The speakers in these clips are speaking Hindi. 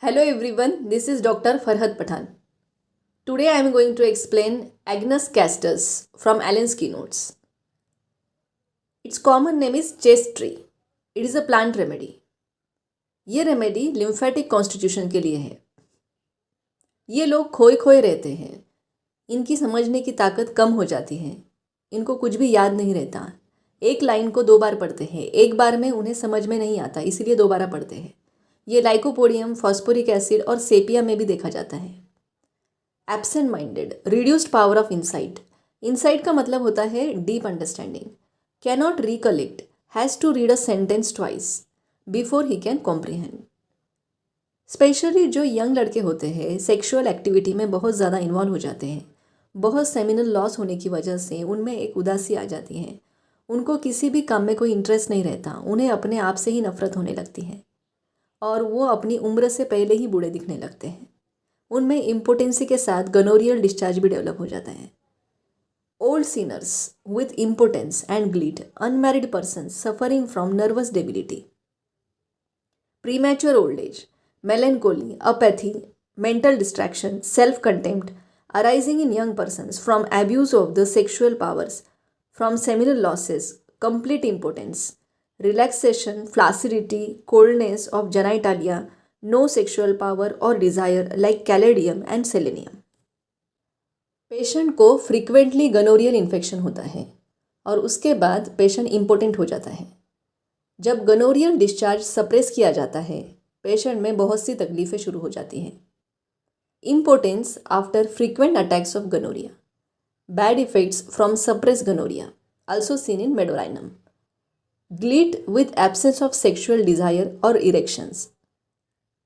Hello everyone, this is Dr. Farhad Pathan. Today I am going to explain Agnus castus from Allen's keynotes. Its common name is chest tree. It is a plant remedy. ये रेमेडी लिम्फेटिक कॉन्स्टिट्यूशन के लिए है. ये लोग खोए खोए रहते हैं. इनकी समझने की ताकत कम हो जाती है. इनको कुछ भी याद नहीं रहता. एक लाइन को 2 बार पढ़ते हैं. एक बार में उन्हें समझ में नहीं आता, इसीलिए 2 बार पढ़ते हैं. ये लाइकोपोडियम, फॉस्फोरिक एसिड और सेपिया में भी देखा जाता है. Absent minded, reduced power of insight. Insight का मतलब होता है deep understanding. Cannot recollect, has to read a sentence twice before he can comprehend. Especially जो यंग लड़के होते हैं सेक्सुअल एक्टिविटी में बहुत ज़्यादा इन्वॉल्व हो जाते हैं. बहुत सेमिनल लॉस होने की वजह से उनमें एक उदासी आ जाती है. उनको किसी भी काम में कोई इंटरेस्ट नहीं रहता. उन्हें अपने आप से ही नफरत होने लगती है और वो अपनी उम्र से पहले ही बूढ़े दिखने लगते हैं. उनमें इम्पोटेंसी के साथ गनोरियल डिस्चार्ज भी डेवलप हो जाता है. Old sinners with impotence and gleet, unmarried person suffering from nervous debility, premature old age, melancholy, apathy, mental distraction, self-contempt arising in young persons from abuse of the sexual powers, from seminal losses, complete impotence, relaxation, flaccidity, coldness of genitalia, no sexual power or desire like caladium and selenium. Patient को फ्रीक्वेंटली गनोरियल इन्फेक्शन होता है और उसके बाद पेशेंट इम्पोटेंट हो जाता है. जब गनोरियल डिस्चार्ज सप्रेस किया जाता है पेशेंट में बहुत सी तकलीफ़ें शुरू हो जाती हैं. Impotence after frequent attacks of gonorrhoea, bad effects from suppress gonorrhoea also seen in Medorrhinum, gleet with absence of sexual desire और इरेक्शंस.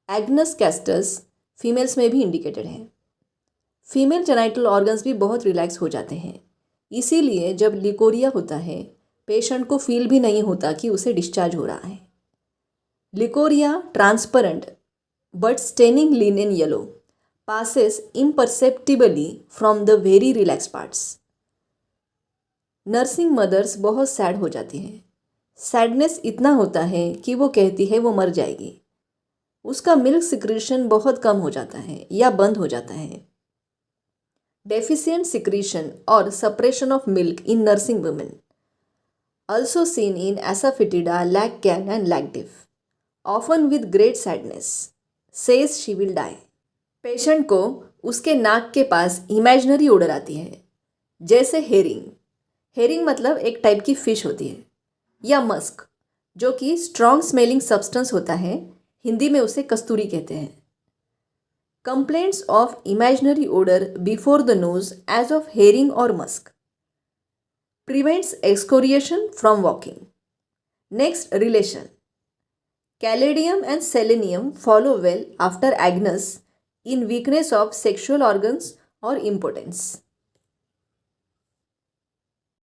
एग्नस कैस्टस फीमेल्स में भी इंडिकेटेड है. फीमेल जेनाइटल ऑर्गन्स भी बहुत रिलैक्स हो जाते हैं. इसीलिए जब लिकोरिया होता है पेशेंट को फील भी नहीं होता कि उसे डिस्चार्ज हो रहा है. Licoria transparent but staining linen yellow passes imperceptibly from the very relaxed parts. Nursing mothers बहुत सैड हो जाती हैं. सैडनेस इतना होता है कि वो कहती है वो मर जाएगी. उसका मिल्क सिक्रीशन बहुत कम हो जाता है या बंद हो जाता है. डेफिशिएंट सिक्रीशन और suppression of milk in nursing women also seen in Asafoetida, Laccan and Lactiv. Often with great sadness, says she will die. Patient को उसके नाक के पास इमेजिनरी ओडर आती है, जैसे हेरिंग. हेरिंग मतलब एक टाइप की फिश होती है, या मस्क जो कि स्ट्रॉन्ग स्मेलिंग सब्सटेंस होता है. हिंदी में उसे कस्तूरी कहते हैं. Complaints of imaginary odour before the nose as of herring और musk. Prevents excoriation from walking. Next, relation. Caladium and selenium follow well after agnus in weakness of sexual organs or impotence.